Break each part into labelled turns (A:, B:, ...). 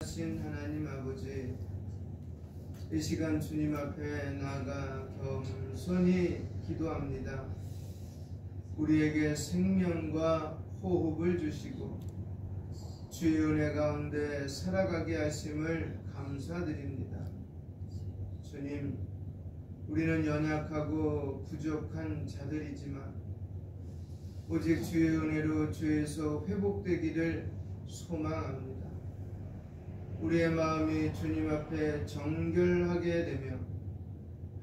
A: 신 하나님 아버지, 이 시간 주님 앞에 나아가 겸손히 기도합니다. 우리에게 생명과 호흡을 주시고 주의 은혜 가운데 살아가게 하심을 감사드립니다. 주님, 우리는 연약하고 부족한 자들이지만 오직 주의 은혜로 주에서 회복되기를 소망합니다. 우리의 마음이 주님 앞에 정결하게 되며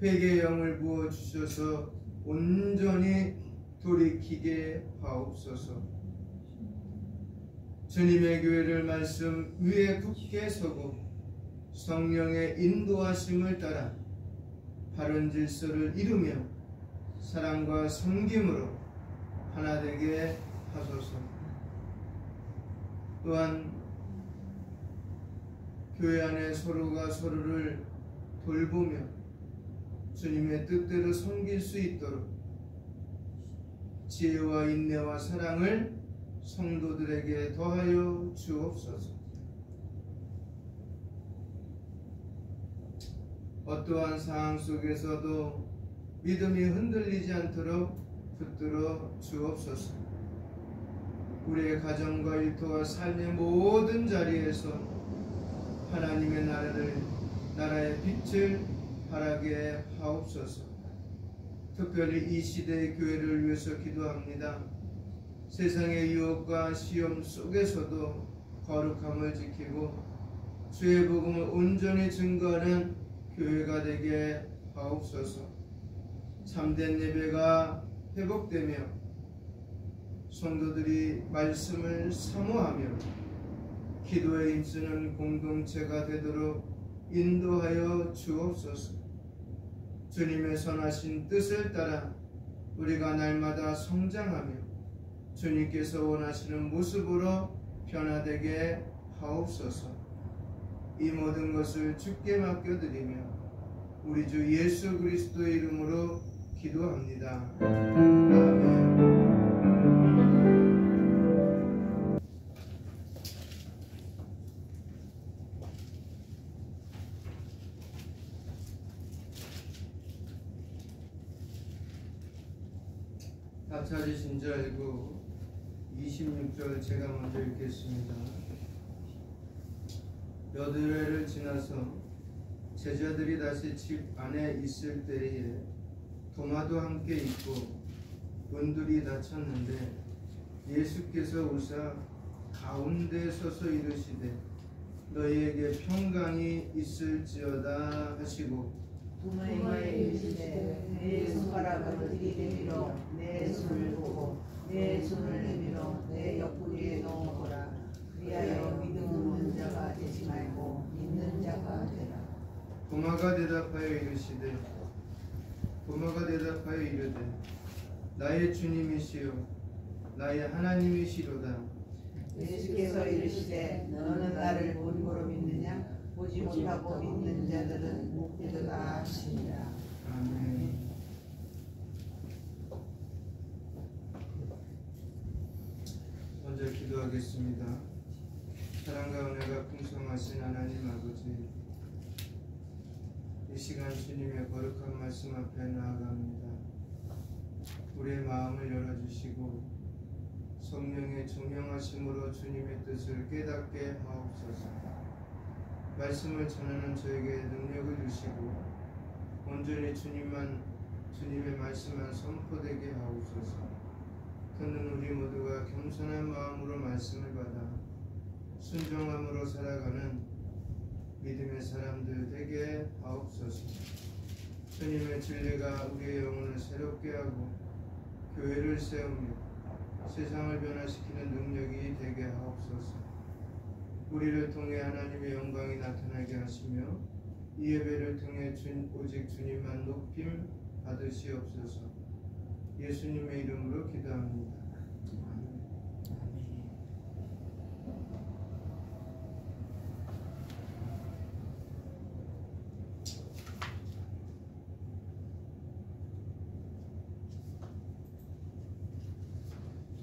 A: 회개의 영을 부어주셔서 온전히 돌이키게 하옵소서. 주님의 교회를 말씀 위에 굳게 서고 성령의 인도하심을 따라 바른 질서를 이루며 사랑과 섬김으로 하나 되게 하소서. 또한 교회 안에 서로가 서로를 돌보며 주님의 뜻대로 섬길 수 있도록 지혜와 인내와 사랑을 성도들에게 더하여 주옵소서. 어떠한 상황 속에서도 믿음이 흔들리지 않도록 붙들어 주옵소서. 우리의 가정과 일터와 삶의 모든 자리에서 하나님의 나라의 빛을 발하게 하옵소서. 특별히 이 시대의 교회를 위해서 기도합니다. 세상의 유혹과 시험 속에서도 거룩함을 지키고 주의 복음을 온전히 증거하는 교회가 되게 하옵소서. 참된 예배가 회복되며 성도들이 말씀을 사모하며 기도에 힘쓰는 공동체가 되도록 인도하여 주옵소서. 주님의 선하신 뜻을 따라 우리가 날마다 성장하며 주님께서 원하시는 모습으로 변화되게 하옵소서. 이 모든 것을 주께 맡겨드리며 우리 주 예수 그리스도의 이름으로 기도합니다. 아멘. 다 찾으신 줄 알고 26절 제가 먼저 읽겠습니다. 여드레를 지나서 제자들이 다시 집 안에 있을 때에 도마도 함께 있고 문들이 닫혔는데 예수께서 오사 가운데 서서 이르시되 너희에게 평강이 있을지어다 하시고
B: 도마에 이르시되 내 손가락을 들이대밀어 내 손을 보고 내 손을 내밀어 내 옆구리에 넣어보라. 그리하여 믿음 없는 자가 되지 말고 믿는 자가 되라.
A: 도마가 대답하여 이르되 나의 주님이시요 나의 하나님이시로다.
B: 예수께서 이르시되 너는 나를 본고로 믿느냐? 보지 못하고 믿는 자들은 복되도다 하시니라.
A: 아멘. 먼저 기도하겠습니다. 사랑과 은혜가 풍성하신 하나님 아버지, 이 시간 주님의 거룩한 말씀 앞에 나아갑니다. 우리의 마음을 열어주시고 성령의 조명하심으로 주님의 뜻을 깨닫게 하옵소서. 말씀을 전하는 저에게 능력을 주시고 온전히 주님의 말씀만 선포되게 하옵소서. 듣는 우리 모두가 겸손한 마음으로 말씀을 받아 순종함으로 살아가는 믿음의 사람들 되게 하옵소서. 주님의 진리가 우리의 영혼을 새롭게 하고 교회를 세우며 세상을 변화시키는 능력이 되게 하옵소서. 우리를 통해 하나님의 영광이 나타나게 하시며 이 예배를 통해 오직 주님만 높임 받으시옵소서. 예수님의 이름으로 기도합니다.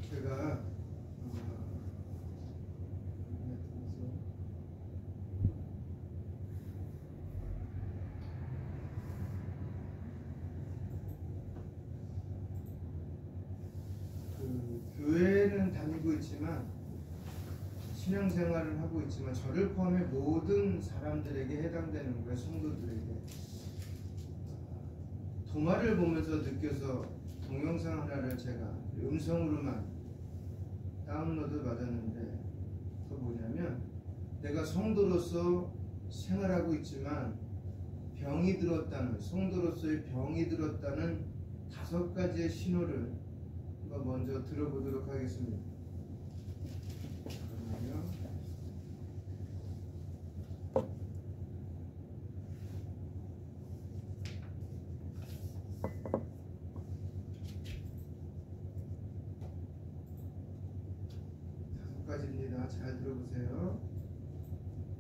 A: 제가 신앙생활을 하고 있지만 저를 포함해 모든 사람들에게 해당되는 거예요. 성도들에게. 도마를 보면서 느껴서 동영상 하나를 제가 음성으로만 다운로드 받았는데, 그거 뭐냐면, 내가 성도로서 생활하고 있지만 병이 들었다는, 성도로서의 병이 들었다는 5가지의 신호를 먼저 들어보도록 하겠습니다. 잠깐만요. 잘 들어보세요.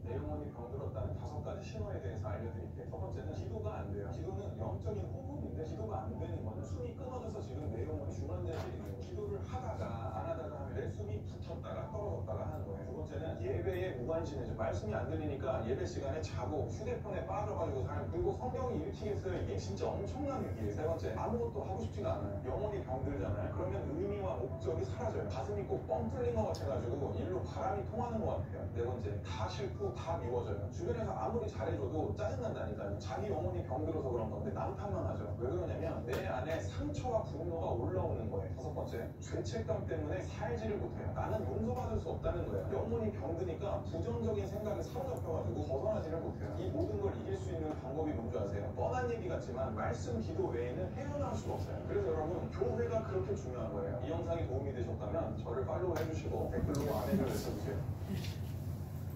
C: 내 영혼이 병들었다는 5가지 신호에 대해서 알려드릴게요. 첫 번째는 기도가 안 돼요. 기도는 영적인 호흡인데 기도가 안 되는 거는 숨이 끊어져서 지금 내 영혼이 중환자실에 있는 거예요. 기도를 하다가 안 하다가 하면 내 숨이 붙었다가 떨어졌다가 하는 거예요. 두 번째는 예배에 무관심해져. 말씀이 안 들리니까 예배 시간에 자고 휴대폰에 빠져가지고 살고, 그리고 성경이 일치겠어요. 이게 진짜 엄청난 위기예요. 세 번째, 아무것도 하고 싶지가 않아요. 영혼이 병들잖아요. 그러면 의미와 목적이 사라져요. 가슴이 꼭 뻥 뚫린 것 같아가지고 일로 바람이 통하는 것 같아요. 네 번째, 다 싫고 다 미워져요. 주변에서 아무리 잘해줘도 짜증난다니까요. 자기 영혼이 병들어서 그런 건데 남 탓만 하죠. 왜 그러냐면 내 안에 상처와 분노가 올라오는 거예요. 5번째, 죄책감 때문에 살지를 못해요. 나는 용서받을 수 없다는 거예요. 영혼이 병드니까 부정적인 생각에 사로잡혀가지고 벗어나지를 못해요. 이 모든 걸 이길 수 있는 방법이 뭔지 아세요? 뻔한 얘기 같지만 말씀, 기도 외에는 헤어나올 수가 없어요. 그래서 여러분, 교회가 그렇게 중요한 거예요. 이 영상이 도움이 되셨다면 저를 팔로우 해주시고 댓글로 아멘을 외쳐주세요.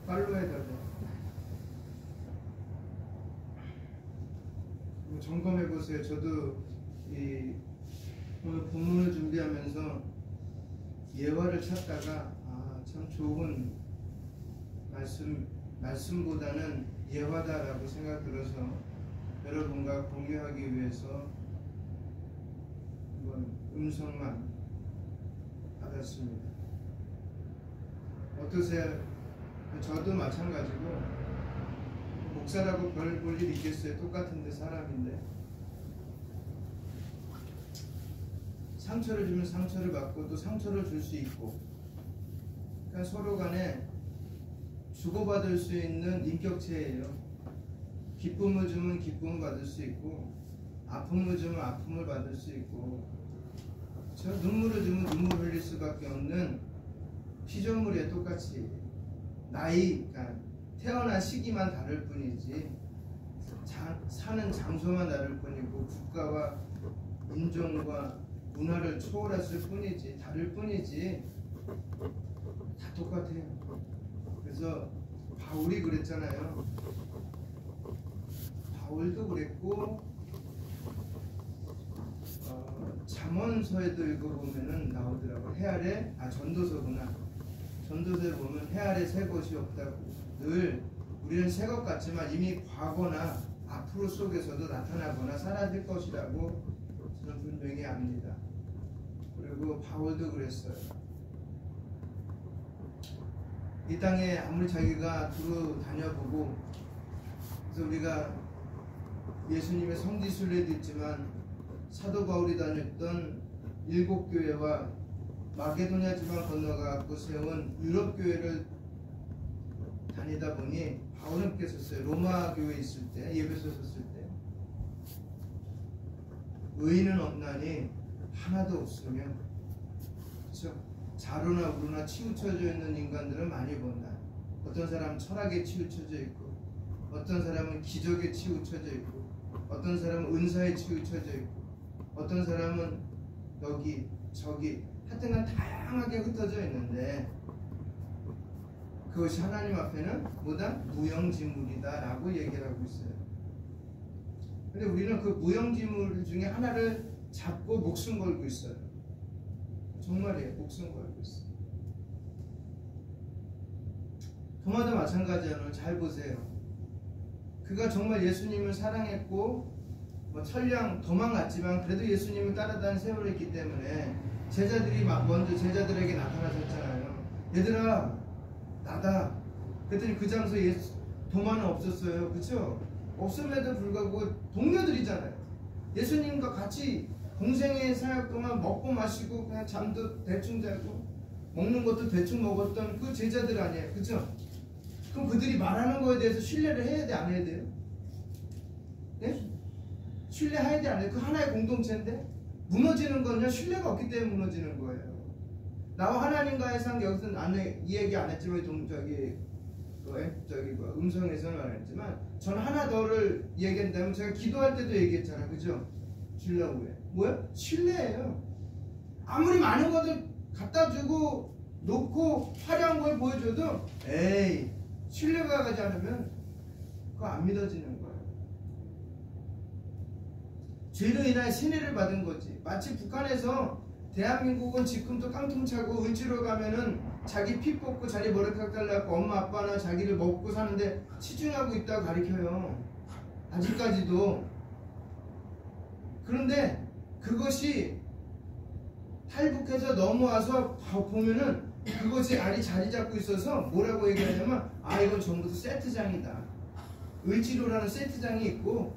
A: 팔로우 해달래요. 점검해보세요. 저도 이 오늘 본문을 준비하면서 예화를 찾다가 참 좋은 말씀보다는 예화다라고 생각 들어서 여러분과 공유하기 위해서 한번 음성만 받았습니다. 어떠세요? 저도 마찬가지고 목사라고 별 볼 일 있겠어요? 똑같은데 사람인데 상처를 주면 상처를 받고 또 상처를 줄 수 있고, 그러니까 서로 간에 주고받을 수 있는 인격체예요. 기쁨을 주면 기쁨을 받을 수 있고, 아픔을 주면 아픔을 받을 수 있고, 눈물을 주면 눈물을 흘릴 수밖에 없는 피조물이에요. 똑같이 나이, 그러니까 태어난 시기만 다를 뿐이지 사는 장소만 다를 뿐이고 국가와 인종과 문화를 초월했을 뿐이지, 다를 뿐이지 다 똑같아요. 그래서 바울이 그랬잖아요. 바울도 그랬고 잠언서에도 읽어보면은 나오더라고요. 해 아래, 전도서구나. 전도서에 보면 해 아래 새 것이 없다고. 늘 우리는 새 것 같지만 이미 과거나 앞으로 속에서도 나타나거나 사라질 것이라고 저는 분명히 압니다. 그리고 바울도 그랬어요. 이 땅에 아무리 자기가 두루 다녀보고, 그래서 우리가 예수님의 성지순례도 있지만 사도 바울이 다녔던 7교회와 마게도냐 지방 건너가고 세운 유럽 교회를 다니다 보니 바울은 함께 섰어요. 로마 교회에 있을 때, 예배소 섰을 때 의인은 없나니 하나도 없으며, 그렇죠? 자로나 우로나 치우쳐져 있는 인간들은 많이 본다. 어떤 사람은 철학에 치우쳐져 있고, 어떤 사람은 기적에 치우쳐져 있고, 어떤 사람은 은사에 치우쳐져 있고, 어떤 사람은 여기 저기 하여튼간 다양하게 흩어져 있는데 그것이 하나님 앞에는 뭐다? 무형지물이다 라고 얘기를 하고 있어요. 근데 우리는 그 무형지물 중에 하나를 잡고 목숨 걸고 있어요. 정말이에요. 목숨 걸고 있어요. 도마도 마찬가지예요. 잘 보세요. 그가 정말 예수님을 사랑했고 천량 도망갔지만 그래도 예수님을 따라다니는 세월이 있기 때문에 제자들이 먼저 제자들에게 나타나셨잖아요. 얘들아, 나다. 그랬더니 그 장소에 도마는 없었어요. 그렇죠? 없음에도 불구하고 동료들이잖아요. 예수님과 같이 공생의 사역 동안 먹고 마시고 그냥 잠도 대충 자고 먹는 것도 대충 먹었던 그 제자들 아니에요. 그죠? 그럼 그들이 말하는 거에 대해서 신뢰를 해야 돼, 안 해야 돼요? 네? 신뢰해야 돼, 안 해야 돼? 그 하나의 공동체인데 무너지는 건요, 신뢰가 없기 때문에 무너지는 거예요. 나와 하나님과의 관계, 여기서는 이 얘기 안 했지만 음성에서는 안 했지만 전 하나 더를 얘기한다면 제가 기도할 때도 얘기했잖아요. 그죠? 주려고 해. 뭐야? 신뢰예요. 아무리 많은 것을 갖다 주고 놓고 화려한 걸 보여줘도 에이, 신뢰가 가지 않으면 그거 안 믿어지는 거예요. 죄로 인하여 세뇌를 받은 거지. 마치 북한에서 대한민국은 지금도 깡통차고 을지로 가면은 자기 피 뽑고 자기 머리카락 달라고 엄마 아빠나 자기를 먹고 사는데 치중하고 있다고 가르쳐요. 아직까지도. 그런데 그것이 탈북해서 넘어와서 보면은 그것이 알이 자리 잡고 있어서 뭐라고 얘기하냐면 이건 전부 다 세트장이다. 을지로라는 세트장이 있고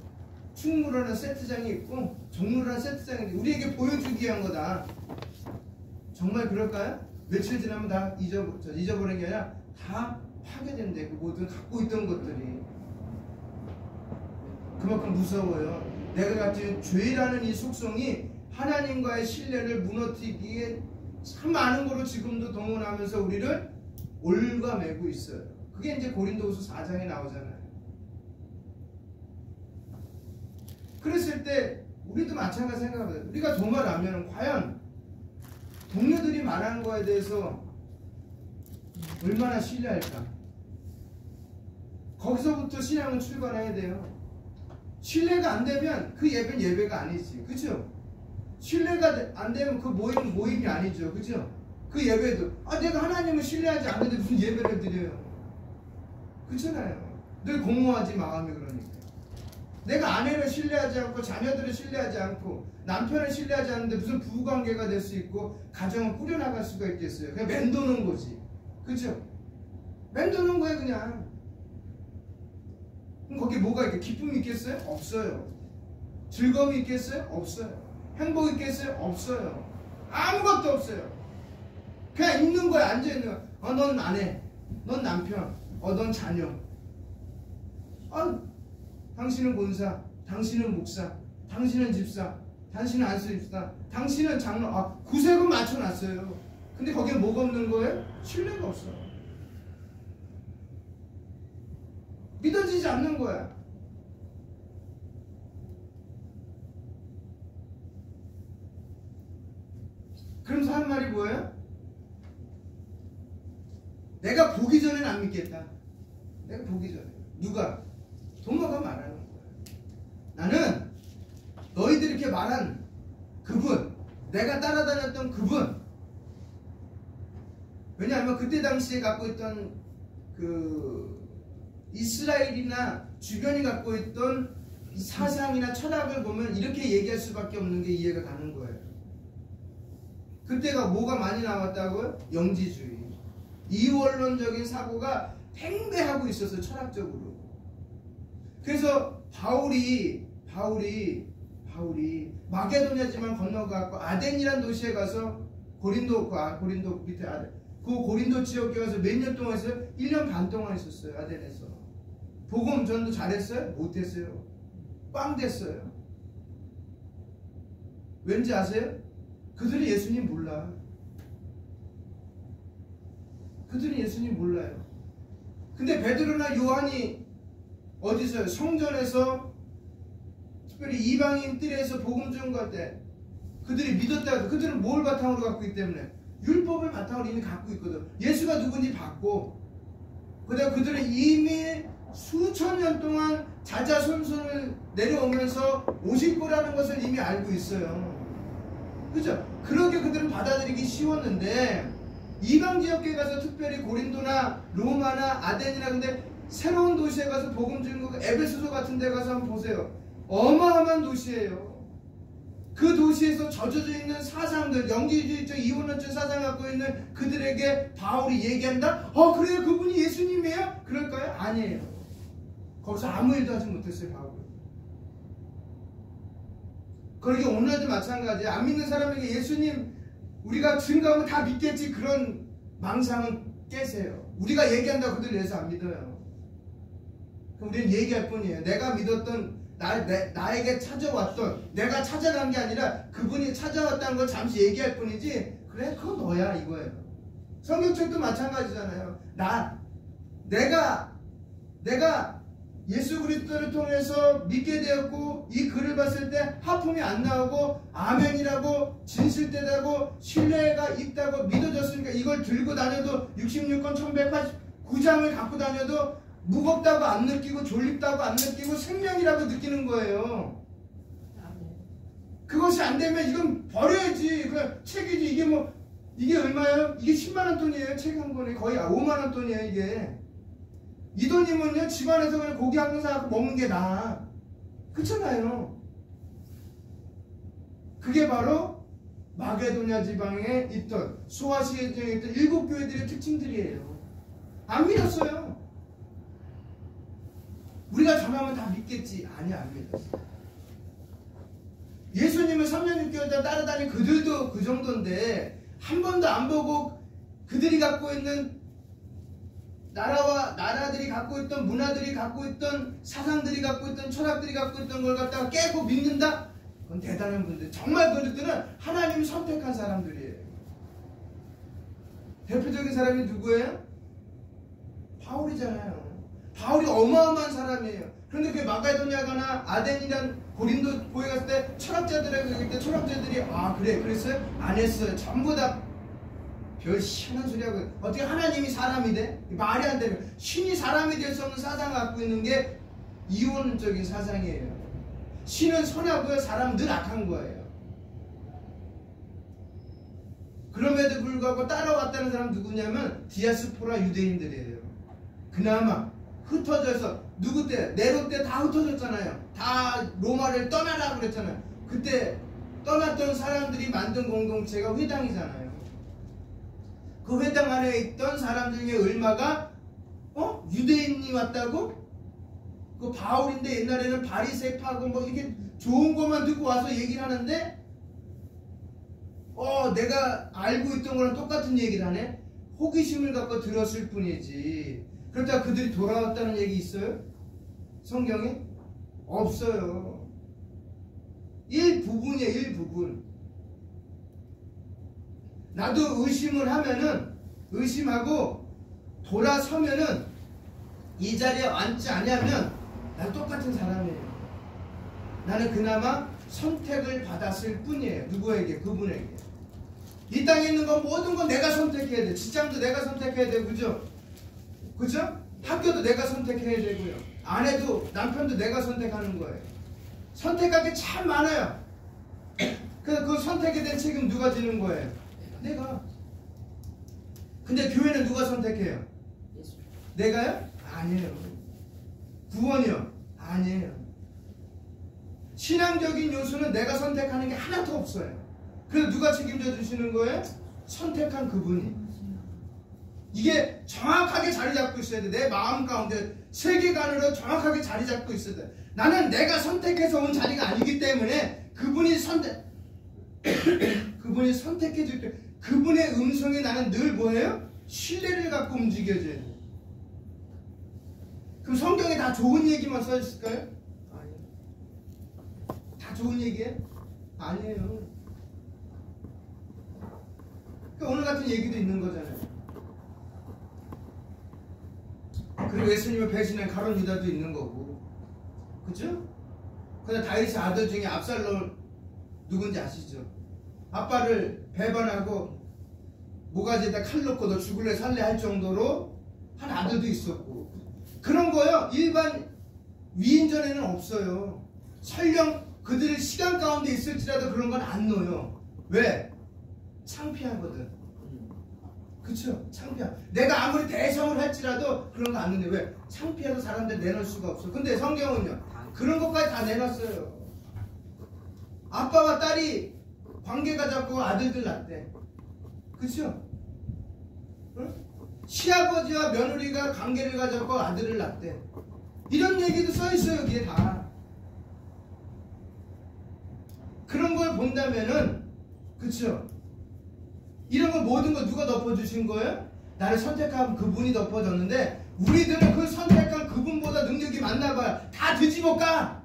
A: 충무라는 세트장이 있고 종로라는 세트장이 있고 우리에게 보여주기 위한 거다. 정말 그럴까요? 며칠 지나면 다 잊어버린 게 아니라 다 파괴된대. 그 모든 갖고 있던 것들이. 그만큼 무서워요. 내가 가진 죄라는 이 속성이 하나님과의 신뢰를 무너뜨리기에 참 많은 거로 지금도 동원하면서 우리를 올가매고 있어요. 그게 이제 고린도후서 4장에 나오잖아요. 그랬을 때 우리도 마찬가지 생각합니다. 우리가 도말하면 과연 동료들이 말하는 거에 대해서 얼마나 신뢰할까? 거기서부터 신앙은 출발해야 돼요. 신뢰가 안 되면 그 예배는 예배가 아니지. 그죠? 신뢰가 안 되면 그 모임이 아니죠. 그죠? 그 예배도 내가 하나님을 신뢰하지 않는데 무슨 예배를 드려요. 그렇잖아요. 늘 공허하지 마음이. 그러니까 내가 아내를 신뢰하지 않고 자녀들을 신뢰하지 않고 남편을 신뢰하지 않는데 무슨 부부관계가 될 수 있고 가정을 꾸려나갈 수가 있겠어요. 그냥 맴도는 거지. 그죠? 맴도는 거예요. 그냥. 그럼 거기에 뭐가 있겠어요? 기쁨이 있겠어요? 없어요. 즐거움이 있겠어요? 없어요. 행복 있겠어요? 없어요. 아무것도 없어요. 그냥 있는 거야. 앉아있는 거야. 넌 아내, 넌 남편, 넌 자녀. 당신은 권사, 당신은 목사, 당신은 집사, 당신은 안수집사, 당신은 장로. 구색은 맞춰놨어요. 근데 거기에 뭐가 없는 거예요? 신뢰가 없어. 믿어지지 않는 거야. 그러면서 하는 말이 뭐예요? 내가 보기 전엔 안 믿겠다. 내가 보기 전에. 누가? 도마가 말하는 거야. 나는 너희들이 이렇게 말한 그분, 내가 따라다녔던 그분. 왜냐하면 그때 당시에 갖고 있던 그 이스라엘이나 주변이 갖고 있던 사상이나 철학을 보면 이렇게 얘기할 수밖에 없는 게 이해가 가는 거예요. 그때가 뭐가 많이 나왔다고요? 영지주의. 이원론적인 사고가 팽배하고 있었어요. 철학적으로. 그래서 바울이 마게도냐지만 건너가고 아덴이라는 도시에 가서 고린도 밑에 그 고린도 지역에 가서 몇 년 동안 있어요? 1년 반 동안 있었어요. 아덴에서. 복음 전도 잘했어요? 못했어요. 꽝 됐어요. 왠지 아세요? 그들이 예수님 몰라. 그들이 예수님 몰라요. 근데 베드로나 요한이 어디서요? 성전에서 특별히 이방인 뜰에서 복음 전할 때 그들이 믿었다고. 그들은 뭘 바탕으로 갖고 있기 때문에? 율법을 바탕으로 이미 갖고 있거든. 예수가 누군지 봤고, 그다음 그들은 이미 수천 년 동안 자자손손을 내려오면서 오실 거라는 것을 이미 알고 있어요. 그죠? 그렇게 그들은 받아들이기 쉬웠는데 이방 지역에 가서 특별히 고린도나 로마나 아덴이나 근데 새로운 도시에 가서 복음 전하고 에베소서 같은 데 가서 한번 보세요. 어마어마한 도시예요. 그 도시에서 젖어져 있는 사상들, 영지주의적 이원론적 사상 갖고 있는 그들에게 바울이 얘기한다? 그래요? 그분이 예수님이에요? 그럴까요? 아니에요. 거기서 아무 일도 하지 못했어요. 바울은. 그러게 오늘도 마찬가지예요. 안 믿는 사람에게 예수님 우리가 증거하면 다 믿겠지, 그런 망상은 깨세요. 우리가 얘기한다고 그들 예수 안 믿어요. 그럼 우리는 얘기할 뿐이에요. 내가 믿었던 나에게 찾아왔던, 내가 찾아간 게 아니라 그분이 찾아왔다는 걸 잠시 얘기할 뿐이지, 그래 그건 너야 이거예요. 성경책도 마찬가지잖아요. 내가 예수 그리스도를 통해서 믿게 되었고, 이 글을 봤을 때 하품이 안 나오고 아멘이라고 진실되다고 신뢰가 있다고 믿어졌으니까 이걸 들고 다녀도 66권 1189장을 갖고 다녀도 무겁다고 안 느끼고 졸립다고 안 느끼고 생명이라고 느끼는 거예요. 그것이 안 되면 이건 버려야지. 그냥 책이지. 이게 얼마예요? 이게 10만원 돈이에요. 책 한 권에 거의 5만원 돈이에요 이게. 이 돈이면요 집안에서 그냥 고기 한 번 사갖고 먹는 게 나아. 그렇잖아요. 그게 바로 마게도냐 지방에 있던 소아시아에 있던 7교회들의 특징들이에요. 안 믿었어요. 우리가 전하면 다 믿겠지. 아니야, 안 믿었어. 예수님을 3년 6개월 따라다닌 그들도 그 정도인데 한 번도 안 보고 그들이 갖고 있는 나라들이 갖고 있던 문화들이 갖고 있던 사상들이 갖고 있던 철학들이 갖고 있던 걸 갖다가 깨고 믿는다? 그건 대단한 분들. 정말 그들은 하나님이 선택한 사람들이에요. 대표적인 사람이 누구예요? 바울이잖아요. 바울이 어마어마한 사람이에요. 그런데 그 마게도냐가나 아덴이란 고린도 교회 갔을 때 철학자들에게 얘기할 때 철학자들이 그래 그랬어요? 안 했어요. 전부 다 별 희한한 소리 하고. 어떻게 하나님이 사람이 돼? 말이 안 되는. 신이 사람이 될 수 없는 사상을 갖고 있는 게 이원적인 사상이에요. 신은 선하고요, 사람은 늘 악한 거예요. 그럼에도 불구하고 따라왔다는 사람 누구냐면 디아스포라 유대인들이에요. 그나마 흩어져서 누구 때? 네로 때 다 흩어졌잖아요. 다 로마를 떠나라고 그랬잖아요. 그때 떠났던 사람들이 만든 공동체가 회당이잖아요. 그 회당 안에 있던 사람 중에 얼마가 유대인이 왔다고? 그 바울인데 옛날에는 바리새파고 뭐 이렇게 좋은 것만 듣고 와서 얘기를 하는데 내가 알고 있던 거랑 똑같은 얘기를 하네? 호기심을 갖고 들었을 뿐이지. 그렇다고 그들이 돌아왔다는 얘기 있어요? 성경에? 없어요. 일부분이에요. 일부분. 나도 의심하고 돌아서면은 이 자리에 앉지 않으면 난 똑같은 사람이에요. 나는 그나마 선택을 받았을 뿐이에요. 누구에게? 그분에게. 이 땅에 있는 건 모든 건 내가 선택해야 돼. 직장도 내가 선택해야 되고, 그죠? 학교도 내가 선택해야 되고요. 아내도 남편도 내가 선택하는 거예요. 선택할 게 참 많아요. 그래서 그 선택에 대한 책임 누가 지는 거예요? 내가. 근데 교회는 누가 선택해요? 내가요? 아니에요. 구원이요? 아니에요. 신앙적인 요소는 내가 선택하는 게 하나도 없어요. 그래서 누가 책임져 주시는 거예요? 선택한 그분이. 이게 정확하게 자리 잡고 있어야 돼. 내 마음 가운데 세계관으로 정확하게 자리 잡고 있어야 돼. 나는 내가 선택해서 온 자리가 아니기 때문에 그분이 선택해 줄 때 그분의 음성에 나는 늘 뭐예요? 신뢰를 갖고 움직여줘야 돼. 그럼 성경에 다 좋은 얘기만 써 있을까요? 아니요. 다 좋은 얘기예요? 아니에요. 그러니까 오늘 같은 얘기도 있는 거잖아요. 그리고 예수님을 배신한 가룟 유다도 있는 거고, 그죠? 근데 다윗의 아들 중에 압살롬 누군지 아시죠? 아빠를 배반하고 모가지에다 칼 넣고 너 죽을래 살래 할 정도로 한 아들도 있었고, 그런 거요 일반 위인전에는 없어요. 설령 그들의 시간 가운데 있을지라도 그런 건 안 넣어요. 왜? 창피하거든. 그쵸? 창피하. 내가 아무리 대성을 할지라도 그런 거 안 넣는데 왜? 창피해서 사람들 내놓을 수가 없어. 근데 성경은요 그런 것까지 다 내놨어요. 아빠와 딸이 관계가 잡고 아들들 낳대. 그쵸? 응? 시아버지와 며느리가 관계를 가졌고 아들을 낳대. 이런 얘기도 써있어요. 여기에 다. 그런 걸 본다면은, 그쵸? 이런 거 모든 거 누가 덮어주신 거예요? 나를 선택한 그분이 덮어줬는데 우리들은 그 선택한 그분보다 능력이 많나봐요. 다 뒤집어 까.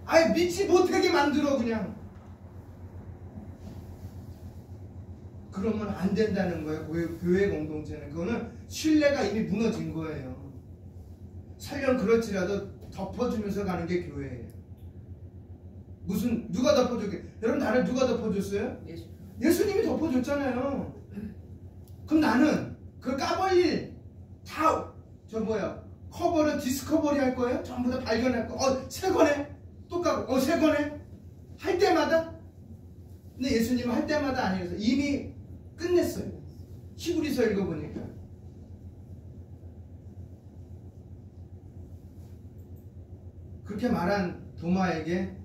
A: 아예 믿지 못하게 만들어 그냥. 그러면 안 된다는 거예요. 교회 공동체는. 그거는 신뢰가 이미 무너진 거예요. 설령 그렇지라도 덮어주면서 가는 게 교회예요. 무슨 누가 덮어줬게? 여러분 나를 누가 덮어줬어요? 예수님이 덮어줬잖아요. 그럼 나는 그 까발릴 다 커버를 디스커버리 할 거예요? 전부 다 발견할 거. 새 거네. 또 까고 새 거네. 할 때마다. 근데 예수님은 할 때마다 아니라서 이미 끝냈어요. 히브리서 읽어보니까. 그렇게 말한 도마에게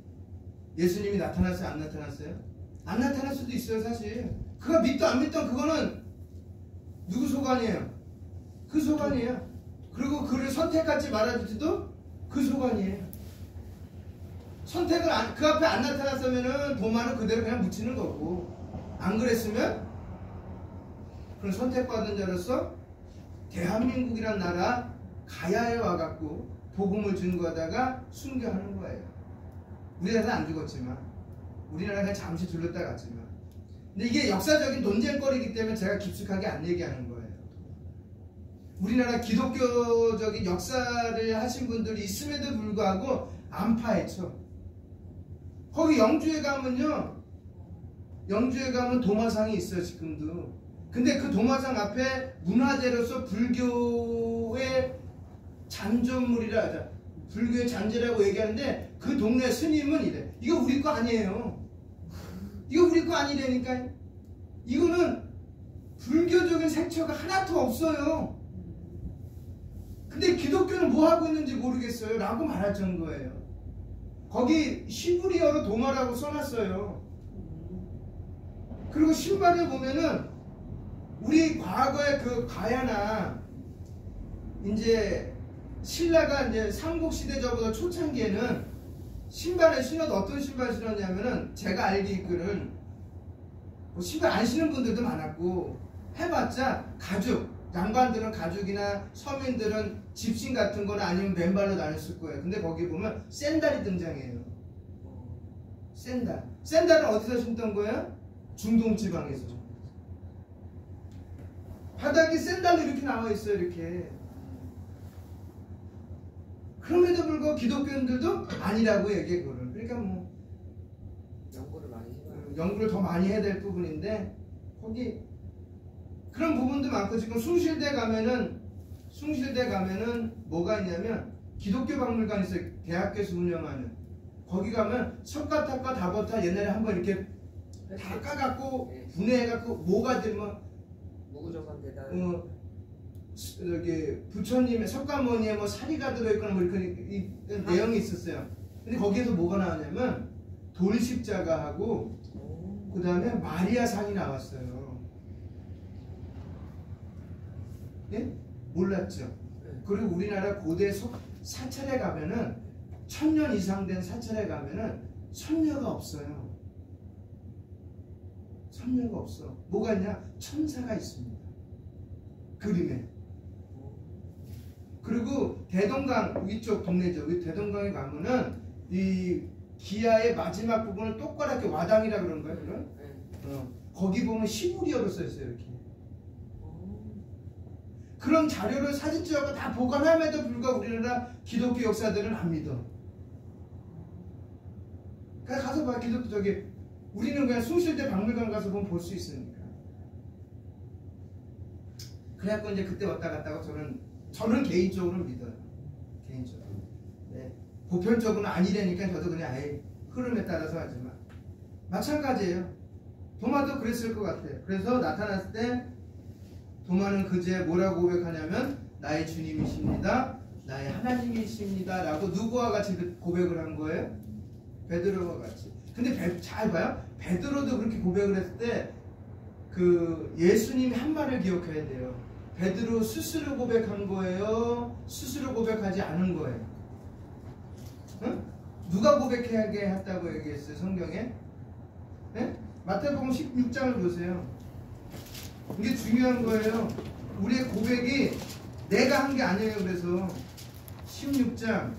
A: 예수님이 나타났어요? 안 나타났어요? 안 나타날 수도 있어요. 사실 그가 믿든 안 믿든 그거는 누구 소관이에요? 그 소관이에요. 그리고 그를 선택하지 말아줄지도 그 소관이에요. 선택을 그 앞에 안 나타났으면은 도마는 그대로 그냥 묻히는 거고, 안 그랬으면 그런 선택받은 자로서 대한민국이란 나라 가야에 와갖고 복음을 증거하다가 순교하는 거예요. 우리나라는 안 죽었지만, 우리나라가 그냥 잠시 둘렀다 갔지만. 근데 이게 역사적인 논쟁거리이기 때문에 제가 깊숙하게 안 얘기하는 거예요. 우리나라 기독교적인 역사를 하신 분들이 있음에도 불구하고 안 파헤쳐. 거기 영주에 가면요, 영주에 가면 도마상이 있어요. 지금도. 근데 그 도마상 앞에 문화재로서 불교의 잔존물이라 하자, 불교의 잔재라고 얘기하는데 그 동네 스님은 이래. 이거 우리 거 아니에요. 이거 우리 거 아니라니까. 이거는 불교적인 색채가 하나도 없어요. 근데 기독교는 뭐 하고 있는지 모르겠어요 라고 말할 정도예요. 거기 히브리어로 도마라고 써놨어요. 그리고 신발을 보면은 우리 과거에 그 가야나 이제 신라가 이제 삼국시대 저보다 초창기에는 신발을 신어도 어떤 신발 신었냐면은, 제가 알기로는 뭐 신발 안 신는 분들도 많았고, 해봤자 가죽, 양반들은 가죽이나 서민들은 집신 같은 거나 아니면 맨발로 다녔을 거예요. 근데 거기 보면 샌달이 등장해요. 샌달은 어디서 신던 거예요? 중동 지방에서. 바닥에 샌달로 이렇게 나와 있어요. 이렇게. 그럼에도 불구하고 기독교인들도 아니라고 얘기해. 그거를. 그러니까 뭐 연구를 더 많이 해야 될 부분인데, 거기 그런 부분도 많고, 지금 숭실대 가면은 뭐가 있냐면 기독교 박물관 있어요. 대학교에서 운영하는. 거기 가면 석가탑과 다보탑 옛날에 한번 이렇게 다 까갖고 분해해갖고 뭐가 되면
B: 무구정한 데다
A: 여기 부처님의 석가모니에 뭐 사리가 들어있거나 뭐 이렇게 내용이 있었어요. 근데 거기에서 뭐가 나왔냐면 돌십자가하고 그 다음에 마리아상이 나왔어요. 예? 몰랐죠? 그리고 우리나라 고대 사찰에 가면은 1000년 이상 된 사찰에 가면은 선녀가 없어요. 선녀가 없어. 뭐가 있냐? 천사가 있습니다. 그림에. 그리고 대동강 위쪽 동네죠. 대동강에 가면은 이 기아의 마지막 부분을 똑바랗게 와당이라 그런 거예요. 그런? 거기 보면 히브리어로 써있어요. 이렇게. 그런 자료를 사진 찍어서 다 보관함에도 불구하고 우리나라 기독교 역사들은 안 믿어. 그러니까 가서 봐. 우리는 그냥 숭실대 박물관 가서 보면 볼 수 있으니까. 그래갖고 이제 그때 왔다 갔다 하고 저는 개인적으로 믿어요. 개인적으로. 네. 보편적으로는 아니라니까 저도 그냥 아예 흐름에 따라서 하지만. 마찬가지예요. 도마도 그랬을 것 같아요. 그래서 나타났을 때 도마는 그제 뭐라고 고백하냐면, 나의 주님이십니다, 나의 하나님이십니다 라고 누구와 같이 고백을 한 거예요? 베드로와 같이. 근데 잘 봐요. 베드로도 그렇게 고백을 했을 때 그 예수님이 한 말을 기억해야 돼요. 베드로 스스로 고백한 거예요? 스스로 고백하지 않은 거예요? 응? 누가 고백하게 했다고 얘기했어요? 성경에? 네? 마태복음 16장을 보세요. 이게 중요한 거예요. 우리의 고백이 내가 한 게 아니에요. 그래서 16장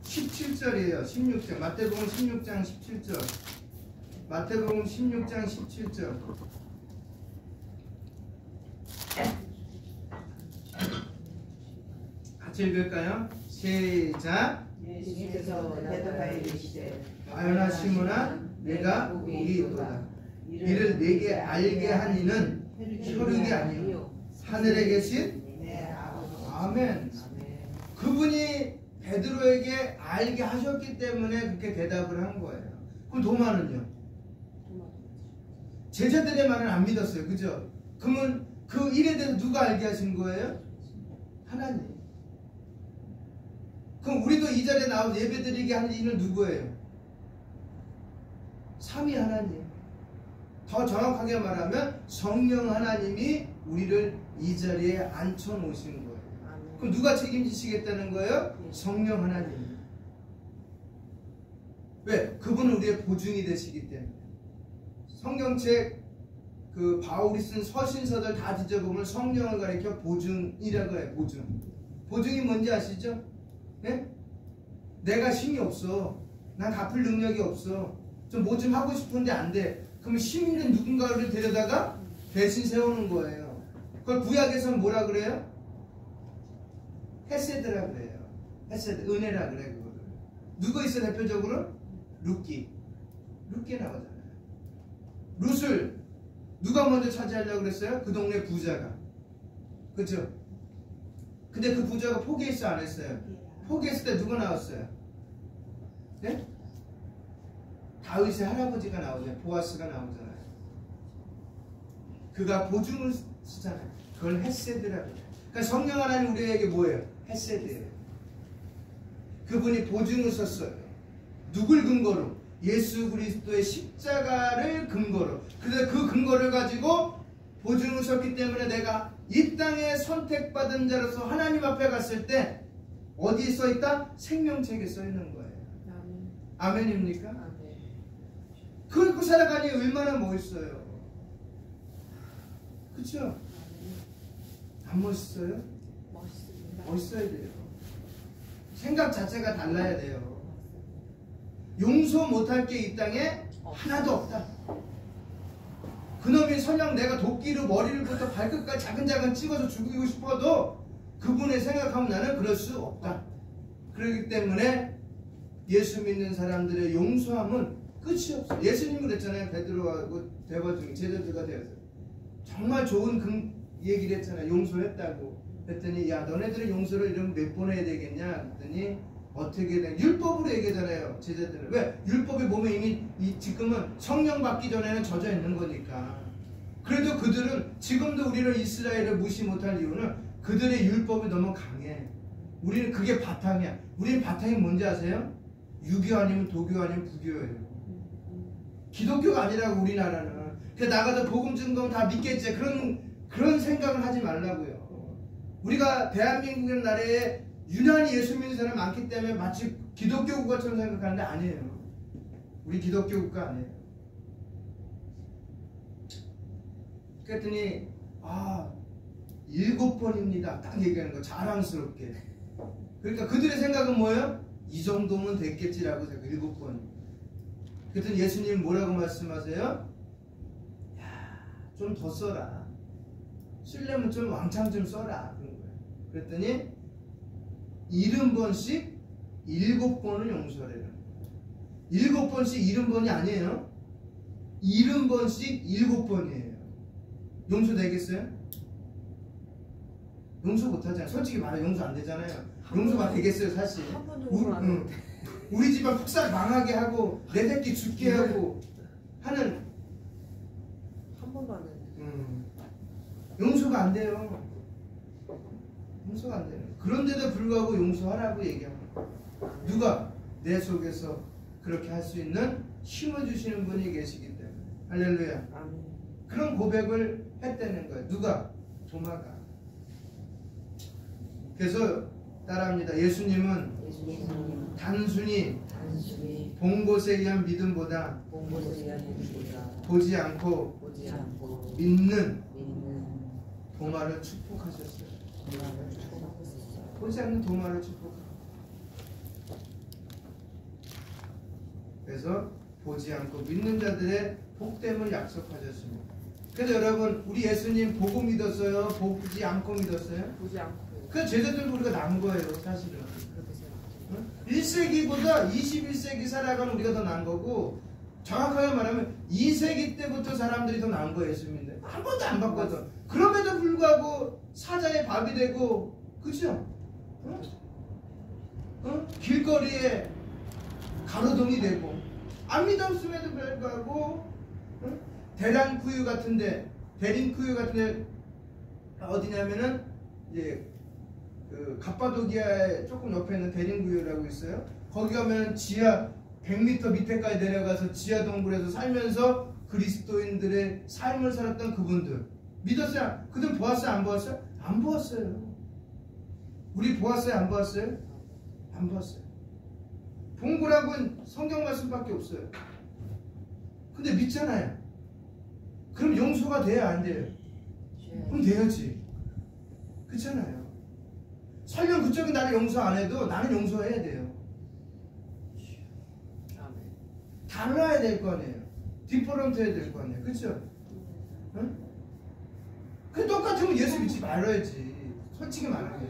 A: 17절이에요. 16장 마태복음 16장 17절 마태복음 16장 17절 같이 읽을까요? 시작.
B: 예수께서 대답하여 이르시되
A: 바요나 시몬아 내가 복이 있도다. 이를 내게 알게 한 이는 혈육이 아니요 하늘에 계신
B: 내 아버지.
A: 아멘. 그분이 베드로에게 알게 하셨기 때문에 그렇게 대답을 한 거예요. 그럼 도마는요? 제자들의 말은 안 믿었어요. 그죠? 그러면 그 일에 대해서 누가 알게 하신 거예요? 하나님. 그럼 우리도 이 자리에 나와서 예배드리게 하는 이는 누구예요? 삼위 하나님. 더 정확하게 말하면 성령 하나님이 우리를 이 자리에 앉혀 놓으신 거예요. 그럼 누가 책임지시겠다는 거예요? 성령 하나님. 왜? 그분은 우리의 보증이 되시기 때문에. 성경책 그 바울이 쓴 서신서들 다 뒤져보면 성령을 가리켜 보증이라고 해요. 보증. 보증이 뭔지 아시죠? 네? 내가 힘이 없어. 난 갚을 능력이 없어. 좀 뭐 좀 하고 싶은데 안 돼. 그럼 힘 있는 누군가를 데려다가 대신 세우는 거예요. 그걸 구약에서는 뭐라 그래요? 헤세드라 그래요. 헤세드, 은혜라 그래 그거를. 누구 있어 대표적으로? 룻기. 룻기 나오잖아요. 룻을 누가 먼저 차지하려고 그랬어요? 그 동네 부자가. 그렇죠? 근데 그 부자가 포기했어 안 했어요? 포기했을 때 누가 나왔어요? 네? 다윗의 할아버지가 나오잖아요. 보아스가 나오잖아요. 그가 보증을 쓰잖아요. 그걸 헤세드라고 해요. 그러니까 성령 하나님 우리에게 뭐예요? 헤세드예요. 그분이 보증을 썼어요. 누굴 근거로? 예수 그리스도의 십자가를 근거로. 그래서 그 근거를 가지고 보증을 썼기 때문에 내가 이 땅에 선택받은 자로서 하나님 앞에 갔을 때 어디에 써있다? 생명책에 써있는 거예요. 아멘입니까?
B: 아멘.
A: 그걸 살아가니 얼마나 멋있어요. 그쵸? 안 멋있어요?
B: 멋있습니다.
A: 멋있어야 돼요. 생각 자체가 달라야 돼요. 용서 못할 게 이 땅에 하나도 없다. 그놈이 설령 내가 도끼로 머리를부터 발끝까지 자근자근 찍어서 죽이고 싶어도 그분의 생각하면 나는 그럴 수 없다. 그렇기 때문에 예수 믿는 사람들의 용서함은 끝이 없어요. 예수님이 그랬잖아요. 베드로하고 대화 중에 제자들과 대화에서 정말 좋은 얘기를 했잖아요. 용서했다고. 그랬더니 야 너네들의 용서를 이러면 몇 번 해야 되겠냐 그랬더니 어떻게 돼? 율법으로 얘기하잖아요. 제자들은. 왜? 율법이 몸에 이미 지금은 성령 받기 전에는 젖어 있는 거니까. 그래도 그들은 지금도 우리를 이스라엘을 무시 못할 이유는 그들의 율법이 너무 강해. 우리는 그게 바탕이야. 우리는 바탕이 뭔지 아세요? 유교 아니면 도교 아니면 부교예요. 기독교가 아니라고 우리나라는. 그래서 나가서 복음 증거면 다 믿겠지. 그런 생각을 하지 말라고요. 우리가 대한민국이라는 나라에 유난히 예수 믿는 사람이 많기 때문에 마치 기독교 국가처럼 생각하는데 아니에요. 우리 기독교 국가 아니에요. 그랬더니 7번입니다. 딱 얘기하는 거 자랑스럽게. 그러니까 그들의 생각은 뭐예요? 이 정도면 됐겠지라고 생각. 7번. 그랬더니 예수님 뭐라고 말씀하세요? 좀 더 써라. 쓰려면 좀 왕창 좀 써라. 그런 거예요. 그랬더니 70번씩 7번을 용서하래요. 7번씩 70번이 아니에요. 70번씩 7번이에요. 용서 되겠어요? 용서 못하잖아요. 솔직히 말해 용서 안 되잖아요. 용서가 되겠어요 사실. 우리 집안 폭삭 망하게 하고 내 새끼 죽게 하고 하는
B: 한 번도 안 했는데.
A: 용서가 안 돼요. 용서가 안 돼요. 그런데도 불구하고 용서하라고 얘기합니다. 누가? 내 속에서 그렇게 할 수 있는 힘을 주시는 분이 계시기 때문에. 할렐루야. 그런 고백을 했다는 거예요. 누가? 도마가. 그래서 따라합니다. 예수님은
B: 예수님은
A: 단순히
B: 단순히
A: 본 것에 의한 믿음보다
B: 본 것에 의한 믿음보다
A: 보지 않고
B: 보지 않고
A: 믿는
B: 믿는
A: 도마를 축복하셨어요.
B: 도마를 축복하셨어요.
A: 보지 않는 도마를 축복하셨어요. 그래서 보지 않고 믿는 자들의 복됨을 약속하셨습니다. 그래서 여러분, 우리 예수님 보고 믿었어요? 보지 않고 믿었어요?
B: 보지 않고
A: 그 제자들도 우리가 난 거예요, 사실은.
B: 그렇게 생각해요.
A: 1세기보다 21세기 살아간 우리가 더 난 거고, 정확하게 말하면 2세기 때부터 사람들이 더 나은 거예요. 예수님인데 한 번도 안 바꿨어. 그럼에도 불구하고 사자의 밥이 되고, 그죠? 길거리에 가로등이 되고, 안 믿었음에도 불구하고 대란구유 같은데, 대림구유 같은데 어디냐면은 이제 그 갑바도기아에 조금 옆에 있는 대림구유라고 있어요. 거기 가면 지하 100m 밑에까지 내려가서 지하 동굴에서 살면서 그리스도인들의 삶을 살았던 그분들 믿었어요? 그들 보았어요? 안 보았어요? 안 보았어요. 우리 보았어요? 안 보았어요? 안 보았어요. 본 거라고는 성경 말씀밖에 없어요. 근데 믿잖아요. 그럼 용서가 돼야 안 돼요? 그럼 돼야지. 그렇잖아요. 설령 그쪽이 나를 용서 안 해도 나는 용서해야 돼요. 달라야 될 거 아니에요. 디퍼런트 해야 될 거 아니에요. 그렇죠? 응? 그 똑같으면 예수 믿지 말아야지. 솔직히 말하면.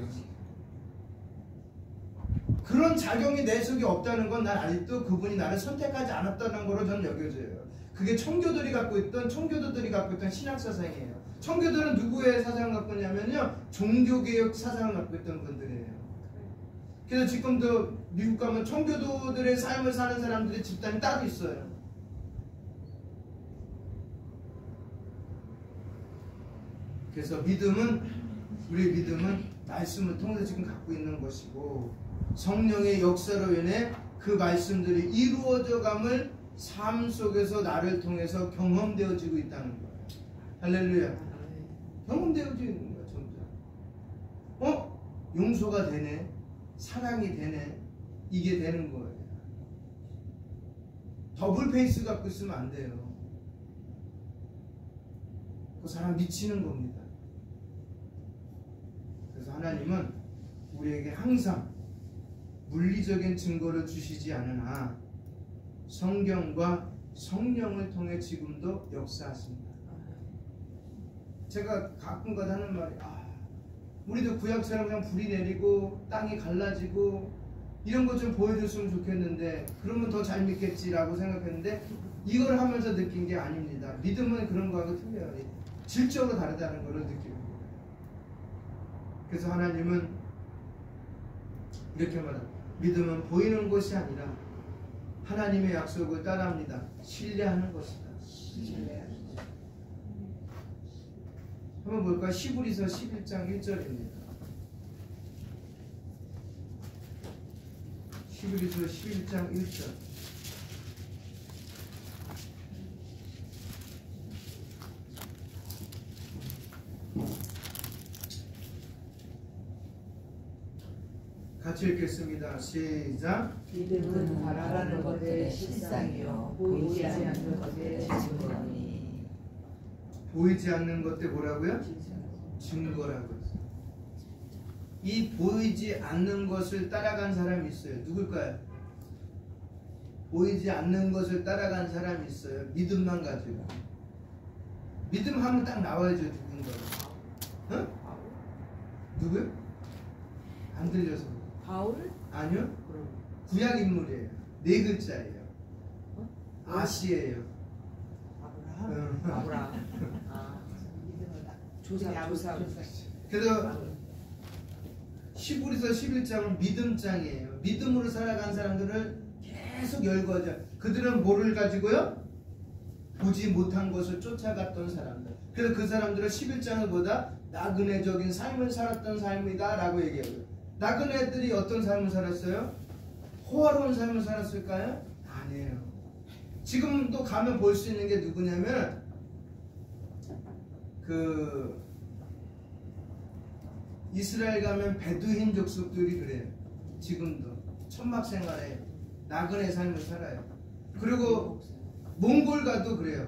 A: 그런 작용이 내 속에 없다는 건 난 아직도 그분이 나를 선택하지 않았다는 거로 저는 여겨져요. 그게 청교도들이 갖고 있던 신학 사상이에요. 청교도는 누구의 사상을 갖고 있냐면요, 종교개혁 사상을 갖고 있던 분들이에요. 그래서 지금도 미국 가면 청교도들의 삶을 사는 사람들의 집단이 따로 있어요. 그래서 우리의 믿음은 말씀을 통해서 지금 갖고 있는 것이고, 성령의 역사로 인해 그 말씀들이 이루어져감을 삶 속에서 나를 통해서 경험되어지고 있다는 거예요. 할렐루야. 경험되어지고 있는 거야, 점점. 용서가 되네, 사랑이 되네, 이게 되는 거예요. 더블 페이스 갖고 있으면 안 돼요. 그 사람 미치는 겁니다. 그래서 하나님은 우리에게 항상 물리적인 증거를 주시지 않으나 성경과 성령을 통해 지금도 역사하십니다. 제가 가끔가다 하는 말이, 우리도 구약처럼 그냥 불이 내리고 땅이 갈라지고 이런 것 좀 보여줬으면 좋겠는데, 그러면 더 잘 믿겠지라고 생각했는데, 이걸 하면서 느낀 게 아닙니다. 믿음은 그런 거하고 틀려요. 질적으로 다르다는 걸 느끼는 거예요. 그래서 하나님은 이렇게 말합니다. 믿음은 보이는 것이 아니라 하나님의 약속을 따라합니다. 신뢰하는 것이다. 한번 볼까요? 히브리서 11장 1절입니다. 히브리서 11장 1절. 같이 읽겠습니다. 시작.
B: 믿음은 바라는 것의 실상이요 보이지 않는 것의 증거니.
A: 보이지 않는 것들 뭐라고요? 증거라고 했어요. 이 보이지 않는 것을 따라간 사람이 있어요. 누굴까요? 보이지 않는 것을 따라간 사람이 있어요. 믿음만 가지고. 믿음 하면 딱 나와야죠. 누군가. 누구요? 안 들려서.
B: 바울?
A: 아니요. 구약 인물이에요. 4글자예요. 아시예요.
B: 아브라함. 조사.
A: 그래서 히브리서 11장은 믿음장이에요. 믿음으로 살아간 사람들을 계속 열거하죠. 그들은 뭐를 가지고요? 보지 못한 것을 쫓아갔던 사람들. 그래서 그 사람들은 11장을 보다 나그네적인 삶을 살았던 삶이다 라고 얘기해요. 나그네들이 어떤 삶을 살았어요? 호화로운 삶을 살았을까요? 아니에요. 지금도 가면 볼 수 있는 게 누구냐면 이스라엘 가면 베두인 족속들이 그래요. 지금도 천막 생활에 나그네 삶을 살아요. 그리고 몽골 가도 그래요.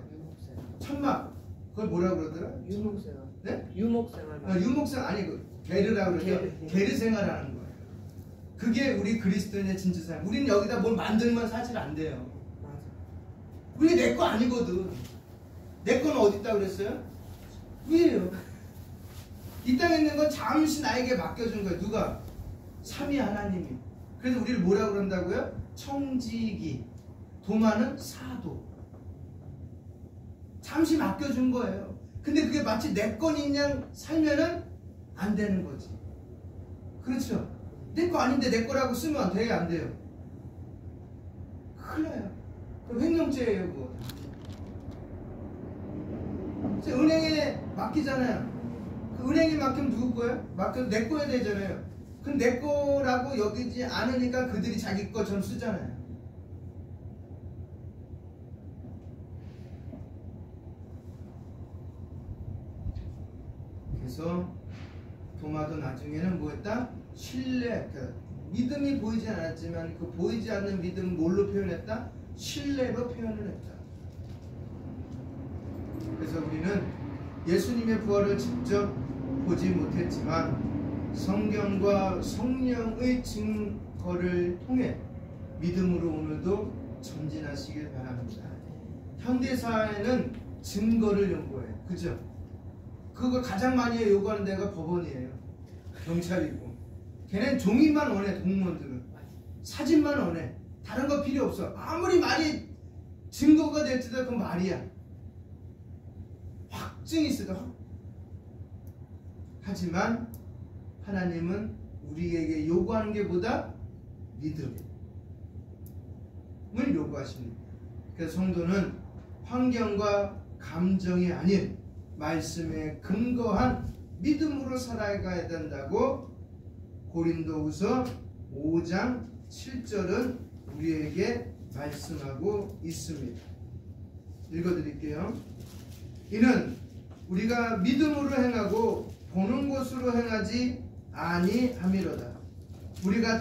A: 천막, 그걸 뭐라 그러더라?
B: 유목생활.
A: 네?
B: 유목생활.
A: 유목생 아니 그 게르라고 그러죠. 게르 생활하는 거예요. 그게 우리 그리스도인의 진짜 삶. 우리는 여기다 뭘 만들면 사실 안 돼요.
B: 맞아.
A: 우리 내 거 아니거든. 내 거는 어디 있다 그랬어요? 위에요. 이 땅에 있는 건 잠시 나에게 맡겨준 거예요. 누가? 삼위 하나님이. 그래서 우리를 뭐라고 그런다고요? 청지기. 도마는 사도. 잠시 맡겨준 거예요. 근데 그게 마치 내 건인 양 살면은 안 되는 거지. 그렇죠? 내 거 아닌데 내 거라고 쓰면 돼요, 안 돼요? 큰일 나요. 그럼 횡령죄예요, 그거. 은행에 맡기잖아요. 그 은행에 맡기면 누구 거예요? 맡겨도 내 거야 되잖아요. 그럼 내 거라고 여기지 않으니까 그들이 자기 것처럼 쓰잖아요. 그래서 도마도 나중에는 뭐했다? 신뢰, 믿음이 보이지 않았지만 그 보이지 않는 믿음은 뭘로 표현했다? 신뢰로 표현을 했다. 그래서 우리는 예수님의 부활을 직접 보지 못했지만 성경과 성령의 증거를 통해 믿음으로 오늘도 전진하시길 바랍니다. 현대사회는 증거를 요구해요. 그죠? 그거 가장 많이 요구하는 데가 법원이에요. 경찰이고. 걔는 종이만 원해. 공무원들은 사진만 원해. 다른 거 필요 없어. 아무리 말이 증거가 될지도 그건 말이야. 확증이 있어도. 하지만 하나님은 우리에게 요구하는 게 보다 믿음을 요구하십니다. 그래서 성도는 환경과 감정이 아닌 말씀에 근거한 믿음으로 살아가야 된다고 고린도후서 5장 7절은 우리에게 말씀하고 있습니다. 읽어드릴게요. 이는 우리가 믿음으로 행하고 보는 것으로 행하지 아니함이로다. 우리가